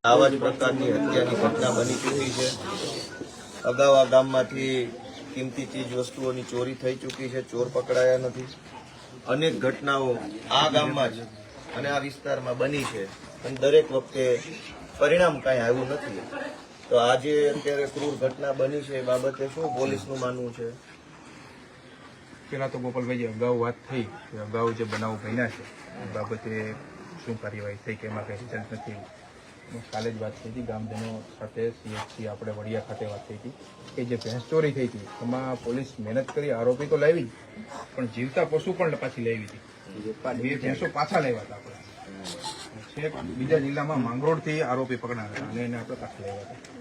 આવા જ પ્રકારની હત્યાની ઘટના બની ચૂકી છે। અગાઉ આ ગામમાંથી કિંમતી ચીજ વસ્તુઓની ચોરી થઈ ચૂકી છે, ચોર પકડાયા નથી। અનેક ઘટનાઓ આ ગામમાં જ અને આ વિસ્તારમાં બની છે અને દરેક વખતે પરિણામ કાંઈ આવ્યું નથી। તો આજે અત્યારે ક્રૂર ઘટના બની છે એ બાબતે શું પોલીસનું માનવું છે? પેલા તો ગોપાલભાઈ અગાઉ વાત થઈ કે અગાઉ જે બનાવો બન્યા છે એ બાબતે શું કાર્યવાહી થઈ કે એમાં કંઈ રિઝલ્ટ નથી। કાલે જ વાત થઈ હતી ગામજનો સાથે CHC આપણે વડિયા ખાતે વાત થઈ હતી કે જે ભેંસ ચોરી થઈ હતી એમાં પોલીસ મહેનત કરી, આરોપી તો લાવી પણ જીવતા પશુ પણ પાછી લાવી હતી। બે ભેંસો પાછા લાવ્યા હતા આપણે છેક બીજા જિલ્લામાં માંગરોળથી આરોપી પકડાયા હતા અને એને આપણે પાછા લાવ્યા હતા।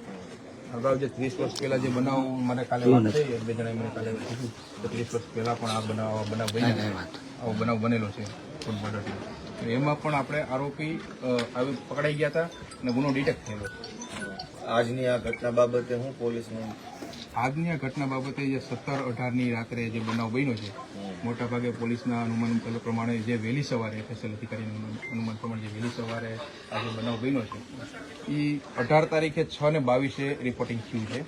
અગાઉ જે 30 વર્ષ પહેલા જે બનાવ મને કાલે વાત થઈ, એક બે જણાએ મને કાલે કીધું કે 30 વર્ષ પહેલા પણ આ બનાવ બન્યા, આવો બનાવ બનેલો છે ફૂડ મર્ડરનો। એમાં પણ આપણે આરોપી આવી પકડાઈ ગયા હતા અને ગુનો ડિટેક્ટ થયેલો છે। આજની આ ઘટના બાબતે હું પોલીસનું આજની આ ઘટના બાબતે જે 17-18ની રાત્રે જે બનાવ બન્યો છે, મોટાભાગે પોલીસના અનુમાન પ્રમાણે જે વહેલી સવારે ફેસલ અધિકારીનું અનુમાન પ્રમાણે જે વહેલી સવારે આ જે બનાવ બન્યો છે એ 18 તારીખે 6:22 રિપોર્ટિંગ થયું છે।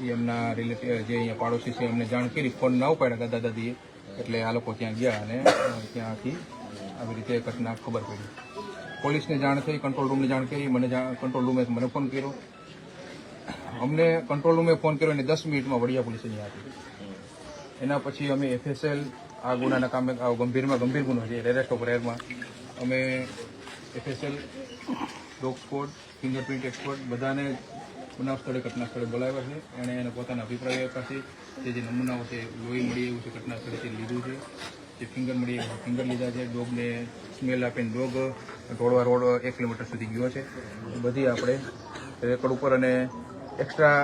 એ એમના રિલેટિવ જે અહીંયા પાડોશી છે એમને જાણ કરી, ફોન ના ઉપાડ્યા દાદા દાદીએ, એટલે આ લોકો ત્યાં ગયા અને ત્યાંથી આવી રીતે ઘટના ખબર પડી। પોલીસને જાણ થઈ, કંટ્રોલ રૂમને જાણ કરી, કંટ્રોલ રૂમે મને ફોન કર્યો, અમને કંટ્રોલ રૂમે ફોન કર્યો અને 10 મિનિટમાં વડિયા પોલીસ અહીંયા આપી। એના પછી અમે FSL આ ગુનાના કામે ગંભીરમાં ગંભીર ગુનો છે રેરેસ્ટ ઓફ રેરમાં અમે FSL, dog squad, fingerprint expert બધાને બનાવ સ્થળે ઘટના સ્થળે બોલાવ્યા છે। એણે એને પોતાના અભિપ્રાય આપ્યા છે। જે નમૂનાઓ છે લોહી મળી આવ્યું છે ઘટના સ્થળેથી લીધું છે, જે ફિંગર મળી આવ્યું ફિંગર લીધા છે, ડોગને સ્મેલ આપીને ડોગ ઢોળવા રોડ 1 કિલોમીટર સુધી ગયો છે। બધી આપણે રેકોર્ડ ઉપર અને એક્સ્ટ્રા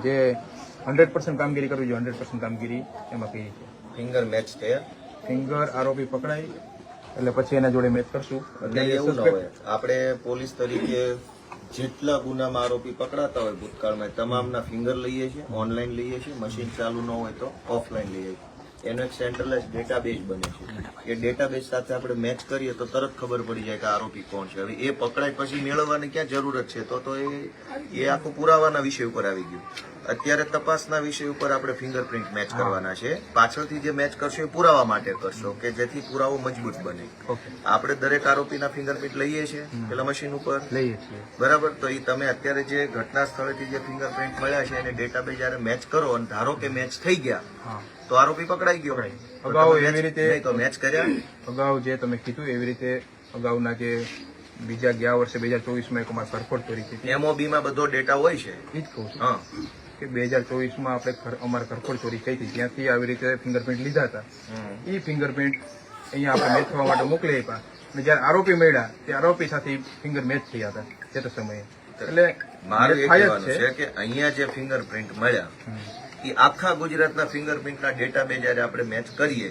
જે 100% કામગીરી કરવી જોઈએ 100% કામગીરી એમાં કરી છે। ફિંગર મેચ થયા, ફિંગર આરોપી પકડાય એટલે પછી એના જોડે મેચ કરશું। એટલે એવું ન હોય, આપણે પોલીસ તરીકે જેટલા ગુનામાં આરોપી પકડાતા હોય ભૂતકાળમાં તમામના ફિંગર લઈએ છીએ, ઓનલાઈન લઈએ છીએ, મશીન ચાલુ ન હોય તો ઓફલાઈન લઈએ છીએ। એનો એક સેન્ટ્રલાઇઝ ડેટાબેઝ બને છે। એ ડેટાબેઝ સાથે આપણે મેચ કરીએ તો તરત ખબર પડી જાય કે આરોપી કોણ છે। હવે એ પકડાય પછી મેળવવાની ક્યાં જરૂરત છે? તો એ આખું પુરાવાના વિષય ઉપર આવી ગયું। અત્યારે તપાસના વિષય ઉપર આપણે ફિંગરપ્રિન્ટ મેચ કરવાના છે। પાછળથી જે મેચ કરશો એ પુરાવા માટે કરશો કે જેથી પુરાવો મજબૂત બને। આપણે દરેક આરોપીના ફિંગરપ્રિન્ટ લઈએ છીએ પેલા મશીન ઉપર લઈએ છીએ, બરાબર? તો એ તમે અત્યારે જે ઘટના સ્થળેથી જે ફિંગરપ્રિન્ટ મળ્યા છે એને ડેટાબેઝ જયારે મેચ કરો અને ધારો કે મેચ થઈ ગયા તો આરોપી પકડાઈ ગયો। અગાઉ એવી રીતે તો મેચ કર્યા, અગાઉ જે તમે કીધું એવી રીતે અગાઉના જે બીજા ગયા વર્ષે 2024માં એક અમારે કરફોડ ચોરી થઈ હતી, MOB માં બધો ડેટા હોય છે। એ જ કહું છું હા કે 2024માં આપણે અમારે કરફોડ ચોરી થઈ હતી, ત્યાંથી આવી રીતે ફિંગરપ્રિન્ટ લીધા હતા। એ ફિંગરપ્રિન્ટ અહીંયા આપણે મેચ થવા માટે મોકલી આપ્યા અને જયારે આરોપી મળ્યા તે આરોપી સાથે ફિંગર મેચ થયા હતા તે સમયે। એટલે મારું એ કહેવાનું છે કે અહીંયા જે ફિંગરપ્રિન્ટ મળ્યા એ આખા ગુજરાતના ફિંગરપ્રિન્ટના ડેટાબેઝ જયારે આપણે મેચ કરીએ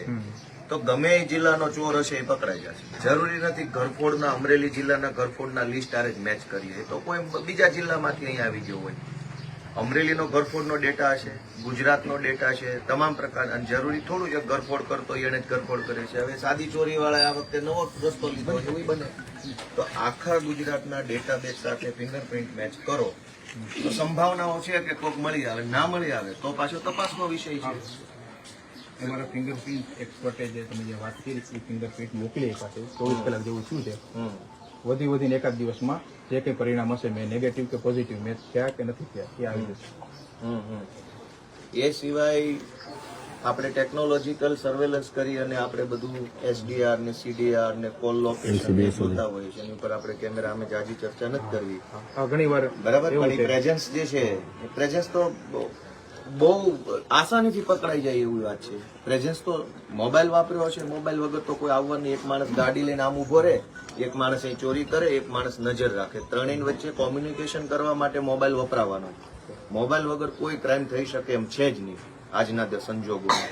તો ગમે એ જિલ્લાનો ચોર હશે એ પકડાઈ જશે। જરૂરી નથી ઘરફોડના અમરેલી જિલ્લાના ઘરફોડના લિસ્ટ આરે જ મેચ કરીએ તો કોઈ બીજા જિલ્લામાંથી અહીંયા આવી ગયો હોય। અમરેલીનો ઘરફોડનો ડેટા હશે, ગુજરાતનો ડેટા છે, તમામ પ્રકાર, અને જરૂરી થોડું છે ઘરફોડ કરતો એને જ ઘરફોડ કરે છે। હવે સાદી ચોરી વાળા આ વખતે નવો રસ્તો લીધો એવું બને તો આખા ગુજરાતના ડેટાબેઝ સાથે ફિંગરપ્રિન્ટ મેચ કરો તો સંભાવનાઓ છે કે કોઈક મળી આવે, ના મળી આવે તો પાછો તપાસનો વિષય છે। અમારા ફિંગરપ્રિન્ટ એક્સપર્ટે જે તમે જે વાત કરી એ ફિંગરપ્રિન્ટ મોકલી આપ્યા છે 24 કલાક જેવું શું છે, વધીને એકાદ દિવસમાં જે કંઈ પરિણામ હશે મેં નેગેટિવ કે પોઝિટિવ મેચ થયા કે નથી થયા એ આવી જશે। એ સિવાય આપણે ટેકનોલોજીકલ સર્વેલન્સ કરી અને આપણે બધું SDR ને CDR ને કોલ લોકેશન જોતા હોય છે, એની ઉપર આપણે કેમેરામાં જાજી ચર્ચા નથી કરવી ઘણી વાર, બરાબર? પણ પ્રેઝન્સ જે છે એ પ્રેઝન્સ તો બહુ આસાનીથી પકડાઈ જાય એવી વાત છે। પ્રેઝન્સ તો મોબાઈલ વાપર્યો હશે, મોબાઈલ વગર તો કોઈ આવવાની, એક માણસ ગાડી લઈને આમ ઉભો રહે, એક માણસ અહીં ચોરી કરે, એક માણસ નજર રાખે, ત્રણેય વચ્ચે કોમ્યુનિકેશન કરવા માટે મોબાઈલ વપરાવાનો। મોબાઈલ વગર કોઈ ક્રાઇમ થઈ શકે એમ છે જ નહીં આજના સંજોગોમાં।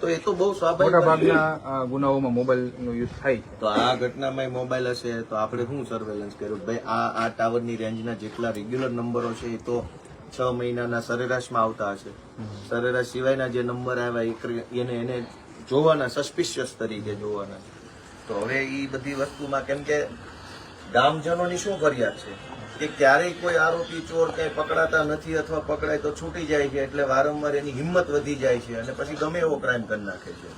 તો એ તો બહુ સ્વાભાવિક, મોટાભાગના ગુનાઓમાં મોબાઈલનો યુઝ થાય। તો આ ઘટનામાં મોબાઈલ હશે તો આપણે શું સર્વેલન્સ કર્યું? ભાઈ આ ટાવરની રેન્જના જેટલા રેગ્યુલર નંબરો છે એ તો 6 મહિનાના સરેરાશમાં આવતા હશે। સરેરાશ સિવાયના જે નંબર આવ્યા એને જોવાના, સસ્પિશિયસ તરીકે જોવાના। તો હવે એ બધી વસ્તુમાં કેમ કે ગામજનોની શું ફરિયાદ છે કે ક્યારેય કોઈ આરોપી ચોર ક્યાંય પકડાતા નથી અથવા પકડાય તો છૂટી જાય છે એટલે વારંવાર એની હિંમત વધી જાય છે અને પછી ગમે એવો ક્રાઇમ કરી નાખે છે.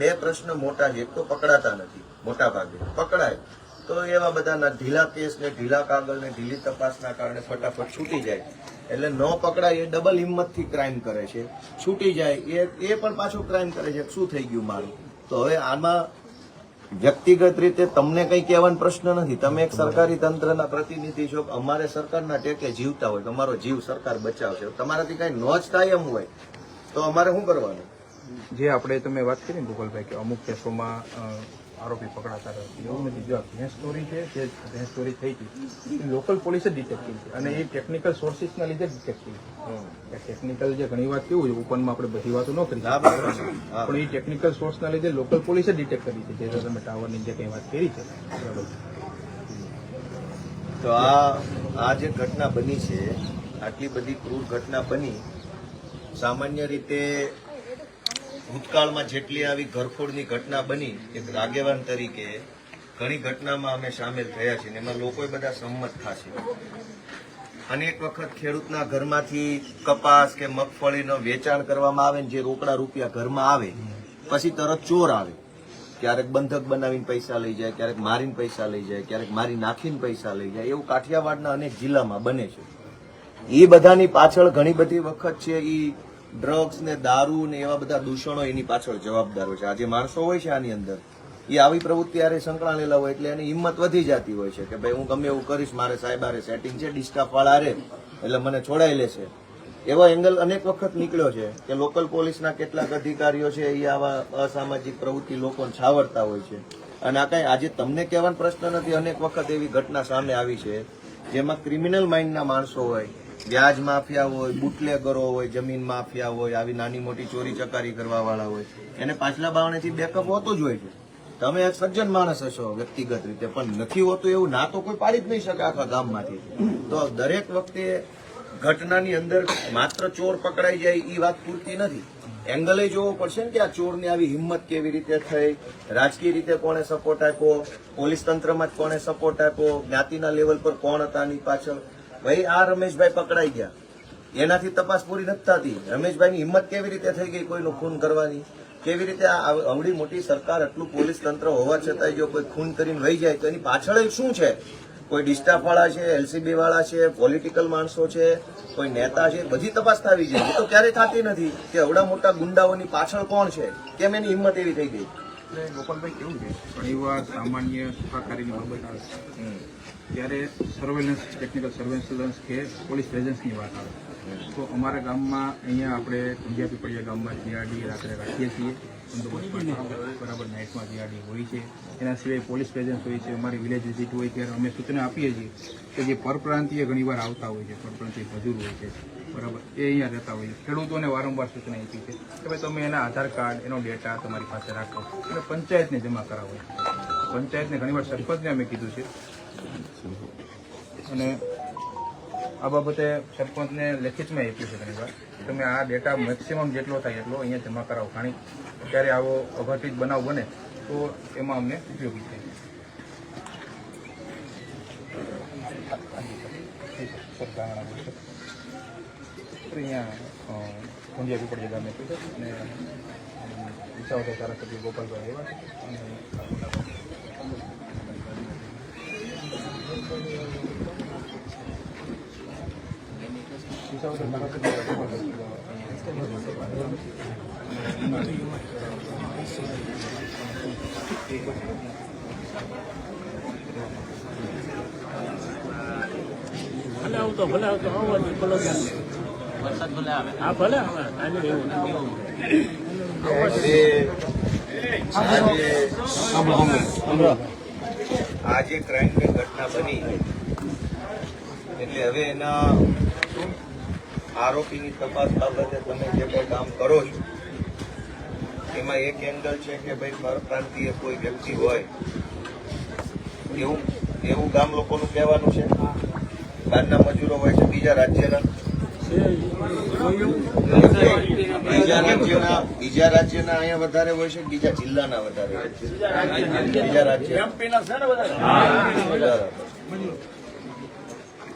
બે પ્રશ્ન મોટા છે. એક તો પકડાતા નથી, મોટા ભાગે પકડાય તો એવા બધાના ઢીલા કેસ ને ઢીલા કાગળ ને ઢીલી તપાસના કારણે ફટાફટ છૂટી જાય. એટલે ન પકડાય એ ડબલ હિંમતથી ક્રાઇમ કરે છે, છૂટી જાય એ પણ પાછો ક્રાઇમ કરે છે. શું થઈ ગયું મારું? તો હવે આમાં વ્યક્તિગત રીતે તમને કઈ કહેવાનો પ્રશ્ન નથી. તમે એક સરકારી તંત્રના પ્રતિનિધિ છો. અમારે સરકારના ટેકે જીવતા હોય, તમારો જીવ સરકાર બચાવશે. તમારાથી કઈ ન જ થાય એમ હોય તો અમારે શું કરવાનું? જે આપણે તમે વાત કરી ને ગોપાલભાઈ કે અમુક કેસોમાં આરોપી પકડાતા નથી, એવું નથી. જો ભેંસ ચોરી છે, જે ભેંસ ચોરી થઈ હતી લોકલ પોલીસ જ ડિટેક્ટિવ છે અને એ ટેકનિકલ સોર્સિસના લીધે જ ડિટેક્ટિવ છે. ટેકનિકલ જે ઘણી વાત કેવું છે, ઓપનમાં આપણે બધી વાતો ન કરી શકીએ, પણ એ ટેકનિકલ સોર્સના લીધે લોકલ પોલીસ જ ડિટેક્ટ કરી છે. જે તમે ટાવરની જે કંઈ વાત કરી છે બરાબર. તો આ જે ઘટના બની છે, આટલી બધી ક્રૂર ઘટના બની, સામાન્ય રીતે ભૂતકાળમાં જેટલી આવી ઘરફોડની ઘટના બની, એક આગેવાન તરીકે ઘણી ઘટનામાં અમે સામેલ થયા છીએ. એમાં લોકો બધા સંમત થશે. અનેક વખત ખેડૂતના ઘરમાંથી કપાસ કે મગફળીનો વેચાણ કરવામાં આવે ને જે રોકડા રૂપિયા ઘરમાં આવે, પછી તરત ચોર આવે. ક્યારેક બંધક બનાવીને પૈસા લઈ જાય, ક્યારેક મારીને પૈસા લઈ જાય, ક્યારેક મારી નાખીને પૈસા લઈ જાય. એવું કાઠિયાવાડના અનેક જિલ્લામાં બને છે. એ બધાની પાછળ ઘણી બધી વખત છે એ ડ્રગ્સ ને દારૂ ને એવા બધા દૂષણો એની પાછળ જવાબદારો છે. આ જે માણસો હોય છે આની અંદર, એ આવી પ્રવૃત્તિ આરે સંકળાયેલા હોય એટલે એની હિંમત વધી જતી હોય છે કે ભાઈ હું ગમે એવું કરીશ, મારે સાહેબ આરે સેટિંગ છે, ડિસ્ટાફ વાળા રે એટલે મને છોડાઈ લેશે. એવો એંગલ અનેક વખત નીકળ્યો છે કે લોકલ પોલીસના કેટલાક અધિકારીઓ છે એ આવા અસામાજિક પ્રવૃત્તિ લોકોને છાવરતા હોય છે. અને આ કઈ આજે તમને કહેવાનો પ્રશ્ન નથી. અનેક વખત એવી ઘટના સામે આવી છે જેમાં ક્રિમિનલ માઇન્ડના માણસો હોય, વ્યાજ માફિયા હોય, બુટલેગરો હોય, જમીન માફિયા હોય, આવી નાની મોટી ચોરી ચકારી કરવા વાળા હોય, એને પાછલા બાવણેથી બેકઅપ હોતું જ હોય છે. તમે એક સજ્જન માણસ હશો વ્યક્તિગત રીતે, પણ નથી હોતું એવું ના તો કોઈ પાડી જ નહીં શકે આખા ગામમાંથી. તો દરેક વખતે ઘટનાની અંદર માત્ર ચોર પકડાઈ જાય એ વાત પૂરતી નથી. એંગલે જોવો પડશે ને કે આ ચોરની આવી હિંમત કેવી રીતે થઈ, રાજકીય રીતે કોણે સપોર્ટ આપ્યો, પોલીસ તંત્રમાં જ કોણે સપોર્ટ આપ્યો, જ્ઞાતિના લેવલ પર કોણ હતા આની પાછળ. ભાઈ આ રમેશભાઈ પકડાઈ ગયા, એનાથી તપાસ પૂરી નથી થતી. રમેશભાઈની હિંમત કેવી રીતે થઈ ગઈ કોઈનું ખૂન કરવાની? કેવી રીતે આ અવળી મોટી સરકાર, આટલું પોલીસ તંત્ર હોવા છતાંય જો કોઈ ખૂન કરીને વહી જાય તો એની પાછળ શું છે? કોઈ ડિસ્ટાફ વાળા છે, એલસીબી વાળા છે, પોલિટિકલ માણસો છે, કોઈ નેતા છે, બધી તપાસ થવી જોઈએ. એ તો ક્યારેય થતી નથી કે અવડા મોટા ગુંડાઓની પાછળ કોણ છે, કેમ એની હિંમત એવી થઈ ગઈ? ગોપાલભાઈ કેવું છે, ઘણીવાર સામાન્ય સુખાકારીની બાબત આવે ત્યારે સર્વેલન્સ, ટેકનિકલ સર્વેલન્સ કે પોલીસ પ્રેઝન્સની વાત આવે તો અમારા ગામમાં અહીંયા આપણે પંજાબી પડિયા ગામમાં જીઆરડી રાત્રે રાખીએ છીએ, બંદોબસ્ત બરાબર નાઇટમાં જીઆરડી હોય છે. એના સિવાય પોલીસ પ્રેઝન્સ હોય છે. અમારી વિલેજ વિઝિટ હોય ત્યારે અમે સૂચના આપીએ છીએ કે જે પરપ્રાંતીય ઘણીવાર આવતા હોય છે, પરપ્રાંતીય મજૂર હોય છે બરાબર, એ અહીંયા રહેતા હોય છે. ખેડૂતોને વારંવાર સૂચના આપી છે કે ભાઈ તમે એના આધાર કાર્ડ, એનો ડેટા તમારી પાસે રાખો અને પંચાયતને જમા કરાવો. પંચાયતને ઘણીવાર સરપંચને અમે કીધું છે અને આ બાબતે સરપંચને લેખિતમાં આપ્યું છે ઘણીવાર તમે આ ડેટા મેક્સિમમ જેટલો થાય એટલો અહીંયા જમા કરાવો. કારણ ત્યારે આવો અઘટિત બનાવ બને તો એમાં અમને ઉપયોગી થાય. અહીંયા પંજાબી પડિયા ગામે અને વિસાવદર ધારાસભ્ય ગોપાલભાઈ એવા અને ભલે આવતો આવવાથી ભલે વરસાદ ભલે આવે. હા ભલે આવે ટાઈમે એવું આ જે ક્રાઇમની ઘટના બની એટલે હવે એના આરોપીની તપાસ બાબતે તમે જે કંઈ કામ કરો છો એમાં એક એંગલ છે કે ભાઈ પરપ્રાંતીય કોઈ વ્યક્તિ હોય એવું ગામ લોકોનું કહેવાનું છે. બહારના મજૂરો હોય છે બીજા રાજ્યના, બીજા રાજ્યના અહીંયા વધારે હોય છે, બીજા જિલ્લાના વધારે હોય છે, બીજા રાજ્ય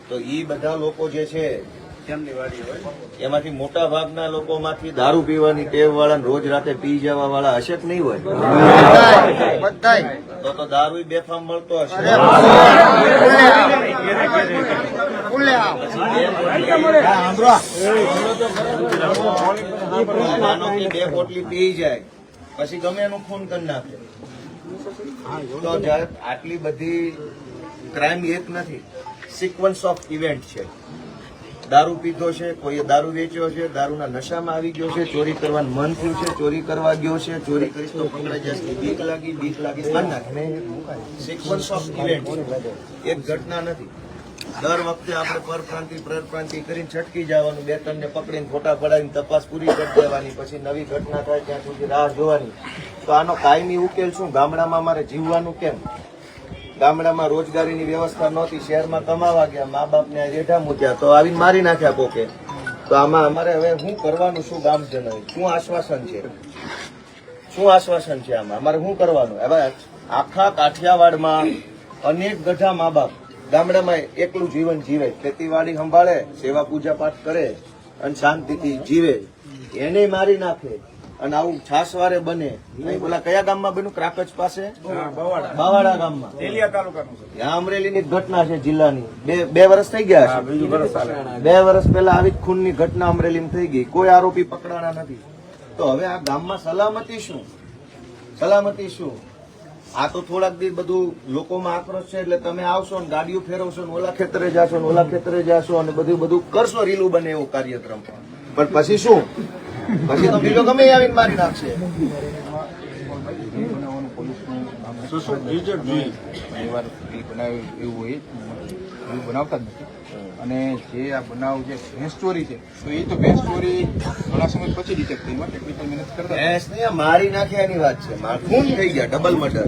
તો ઈ બધા લોકો જે છે એમાંથી મોટા ભાગના લોકોમાંથી દારૂ પીવાની ટેવ વાળા રોજ રાતે પી જવા વાળા હશે કે નહીં હોય? તો દારૂ બેફામ મળતો હશે. માનો કે 2 પોટલી પી જાય પછી ગમે એનું ખૂન કરી નાખે. તો જ્યારે આટલી બધી ક્રાઇમ એક નથી, સિક્વન્સ ઓફ ઇવેન્ટ છે. દારૂ પીધો છે, કોઈએ દારૂ વેચ્યો છે, દારૂના નશામાં આવી ગયો છે, ચોરી કરવાનું મન થયું છે, ચોરી કરવા ગયો છે, ચોરી કરીશ તો પકડાઈ જશે, બીક લાગી મારી નાખે. સિક્વન્સ ઓફ ઇવેન્ટ એક ઘટના નથી. દર વખતે આપણે પરપ્રાંતિ કરીને છટકી જવાનું, 2-3 ને પકડીને ફોટા પડાવીને તપાસ પૂરી કરી દેવાની, પછી નવી ઘટના થાય ત્યાં સુધી રાહ જોવાની. તો આનો કાયમી ઉકેલ શું? ગામડામાં અમારે જીવવાનું કેમ? ગામડામાં રોજગારીની વ્યવસ્થા નહોતી, શહેરમાં કમાવા ગયા, મા બાપને રેઢા મૂક્યા તો આવીને મારી નાખ્યા કોકે. તો આમાં અમારે હવે શું કરવાનું? શું ગામજનોએ શું આશ્વાસન છે? શું આશ્વાસન છે આમાં? અમારે શું કરવાનું? હવે આખા કાઠિયાવાડમાં અનેક ગઢા મા બાપ ગામડામાં એકલું જીવન જીવે, ખેતીવાડી સંભાળે, સેવા પૂજા પાઠ કરે અને શાંતિથી જીવે, એને મારી નાખે. અને આવું છાસવારે બને. અહીં બોલા કયા ગામમાં બન્યું? ક્રાકચ પાસે બાવાડા ગામમાં, ત્યાં અમરેલીની જ ઘટના છે જિલ્લાની. બે વર્ષ થઈ ગયા છે. 2 વર્ષ પહેલા આવી જ ખૂનની ઘટના અમરેલીમાં થઈ ગઈ, કોઈ આરોપી પકડાણા નથી. તો હવે આ ગામમાં સલામતી શું? સલામતી શું? આ તો થોડાક દિવસ બધું લોકોમાં આક્રોશ છે એટલે તમે આવશો ને ગાડીઓ ફેરવશો ને ઓલા ખેતરે જાશો ને ઓલા ખેતરે જાશો અને બધું કરશો, રીલું બને એવો કાર્યક્રમ. પણ પછી શું? પછી તો બીજો ગમે આવીને મારી નાખશે. બનાવતા જ નથી. અને જે આ બનાવ જે ભેંસ ચોરી છે તો એ તો ભેંસ ચોરી ઘણા સમય પછી ડિટેક્ટ થઈ, ટેકનિકલ મહેનત કરતા ભેંસને મારી નાખ્યા એની વાત છે. ખૂન થઈ ગયા, ડબલ મર્ડર.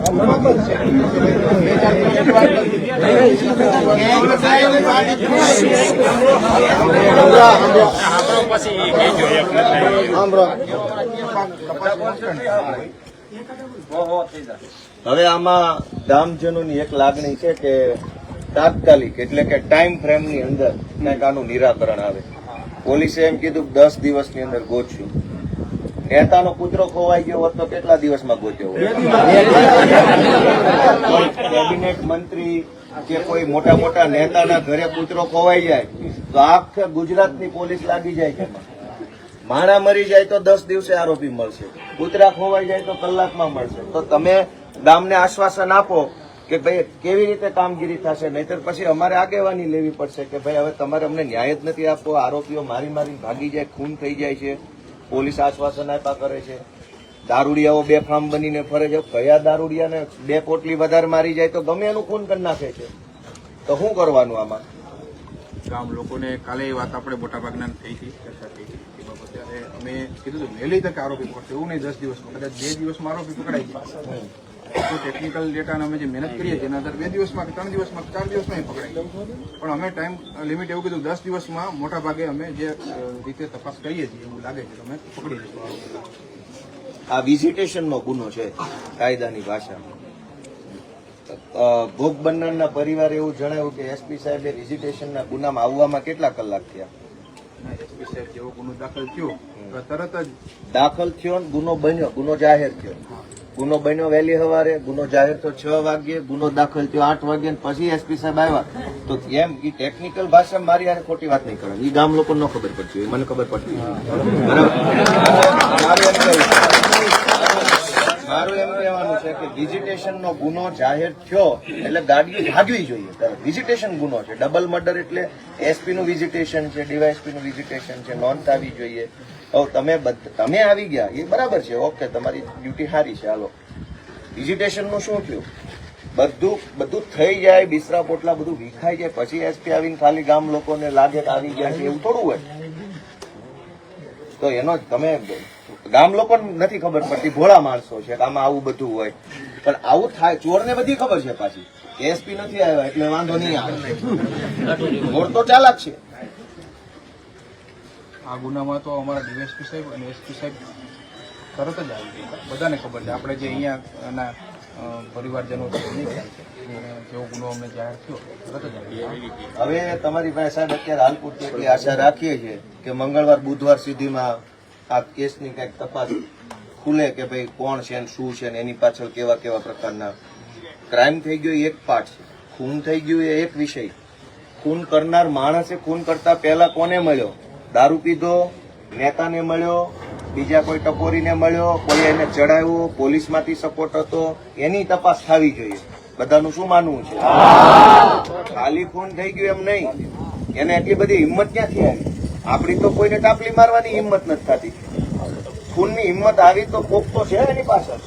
હવે આમાં ગામજનોની એક લાગણી છે કે તાત્કાલિક એટલે કે ટાઈમ ફ્રેમ ની અંદર કંઈક આનું નિરાકરણ આવે. પોલીસે એમ કીધું 10 દિવસની અંદર ગોતશું. નેતાનો કૂતરો ખોવાઈ ગયો હોત તો કેટલા દિવસમાં ગોત્યો હોય? કેબિનેટ મંત્રી કે કોઈ મોટા નેતાના ઘરે કૂતરો ખોવાઈ જાય તો આખા ગુજરાતની પોલીસ લાગી જાય છે. માણા મરી જાય તો 10 દિવસે આરોપી મળશે, કૂતરા ખોવાઈ જાય તો કલાકમાં મળશે. તો તમે ગામને આશ્વાસન આપો કે ભાઈ કેવી રીતે કામગીરી થશે, નહીતર પછી અમારે આગેવાની લેવી પડશે કે ભાઈ હવે તમારે અમને ન્યાય જ નથી આપવો, આરોપીઓ મારી ભાગી જાય, ખૂન થઈ જાય છે, પોલીસ આશ્વાસન આપ્યા કરે છે, દારૂડિયાઓ બેફામ બનીને ફરે છે. કયા દારૂડિયાને 2 પોટલી વધારે મારી જાય તો ગમે એનું ખૂન કરી નાખે છે. તો શું કરવાનું આમાં? ગામ લોકોને કાલે એ વાત આપણે મોટાભાગના થઈ હતી, ચર્ચા થઈ હતી એ બાબતે. અને અમે કીધું હતું વહેલી તકે આરોપી પકડશે, એવું નહીં 10 દિવસમાં, કદાચ 2 દિવસમાં આરોપી પકડાઈ જાય. તો ટેકનિકલ ડેટાને અમે જે મહેનત કરીએ છીએ એના અંદર 2 દિવસમાં, 3 દિવસમાં, 4 દિવસમાં પકડાઈ જાય. પણ અમે ટાઈમ લિમિટ એવું કીધું 10 દિવસમાં મોટા ભાગે અમે જે રીતે તપાસ કરીએ છીએ એવું લાગે છે તો અમે પકડી લઈશું. આ વિઝિટેશનનો ગુનો છે કાયદાની ભાષામાં. ભોગ બનનારના પરિવારે એવું જણાવ્યું કે એસપી સાહેબે વિઝિટેશનના ગુનામાં આવવામાં કેટલા કલાક થયા? એસપી સાહેબ જેવો ગુનો દાખલ થયો તરત જ દાખલ થયો ને ગુનો બન્યો, ગુનો જાહેર થયો. ગુનો બન્યો વહેલી સવારે, ગુનો જાહેર થયો 6 વાગ્યે, ગુનો દાખલ થયો 8 વાગ્યે, પછી એસપી સાહેબ આવ્યા. તો એમ એ ટેકનિકલ ભાષા મારી યાર ખોટી વાત નહીં કરે, એ ગામ લોકો ન ખબર પડતી હોય, મને ખબર પડતી. મારું એમ કહેવાનું છે કે વિઝિટેશનનો ગુનો જાહેર થયો એટલે ગાડીઓ ભાગવી જોઈએ. વિઝિટેશન ગુનો છે, ડબલ મર્ડર એટલે એસપી નું વિઝિટેશન છે, ડીવાયએસપી નું વિઝિટેશન છે, નોંધ આવી જોઈએ. તમે આવી ગયા એ બરાબર છે, ઓકે, તમારી ડ્યુટી સારી છે, હાલો. વિઝિટેશન નું શું થયું? બધું થઈ જાય, બિસ્તરા પોટલા બધું વિખાઈ જાય, પછી એસપી આવીને ખાલી ગામ લોકોને લાગે કે આવી ગયા છે એવું થોડું હોય. તો એનો તમે ગામ લોકોને નથી ખબર પડતી, ભોળા માણસો છે કે આમાં આવું બધું હોય. પણ આવું થાય, ચોરને બધી ખબર છે પાછી, એસપી નથી આવ્યા એટલે વાંધો નહીં આવે. ચોર તો ચાલાક છે. આ ગુનામાં તો અમારા ડીવાયએસપી સાહેબ અને એસપી સાહેબ તરત જ આવી ગયા, બધાને ખબર છે. આપણે જે અહીંયા પરિવારજનો છે એની ખ્યાલ છે અને જેવો ગુનો અમને જાહેર થયો તરત જ આવી. હવે તમારી પાસે સાહેબ અત્યારે હાલ પૂરતી એટલી આશા રાખીએ છીએ કે મંગળવાર બુધવાર સુધીમાં આ કેસની કંઈક તપાસ ખુલે કે ભાઈ કોણ છે ને શું છે ને એની પાછળ કેવા કેવા પ્રકારના ક્રાઇમ થઈ ગયો એ એક પાર્ટ છે, ખૂન થઈ ગયું એ એક વિષય. ખૂન કરનાર માણસે ખૂન કરતા પહેલા કોને મળ્યો? દારૂ પીધો, નેતાને મળ્યો, બીજા કોઈ ટપોરીને મળ્યો, કોઈ એને ચડાવ્યો, પોલીસમાંથી સપોર્ટ હતો, એની તપાસ થવી જોઈએ. બધાનું શું માનવું છે? ખાલી ખૂન થઈ ગયું એમ નહીં, એને એટલી બધી હિંમત ક્યાંથી આવી? આપણી તો કોઈને ટાપલી મારવાની હિંમત નથી થતી. ખૂનની હિંમત આવી તો કોક તો છે એની પાછળ,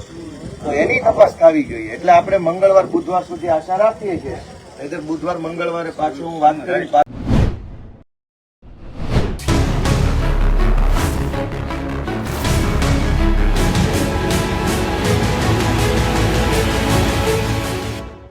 તો એની તપાસ થવી જોઈએ. એટલે આપણે મંગળવાર બુધવાર સુધી આશા રાખીએ છીએ. નહીંતર બુધવાર મંગળવારે પાછું હું વાત કરી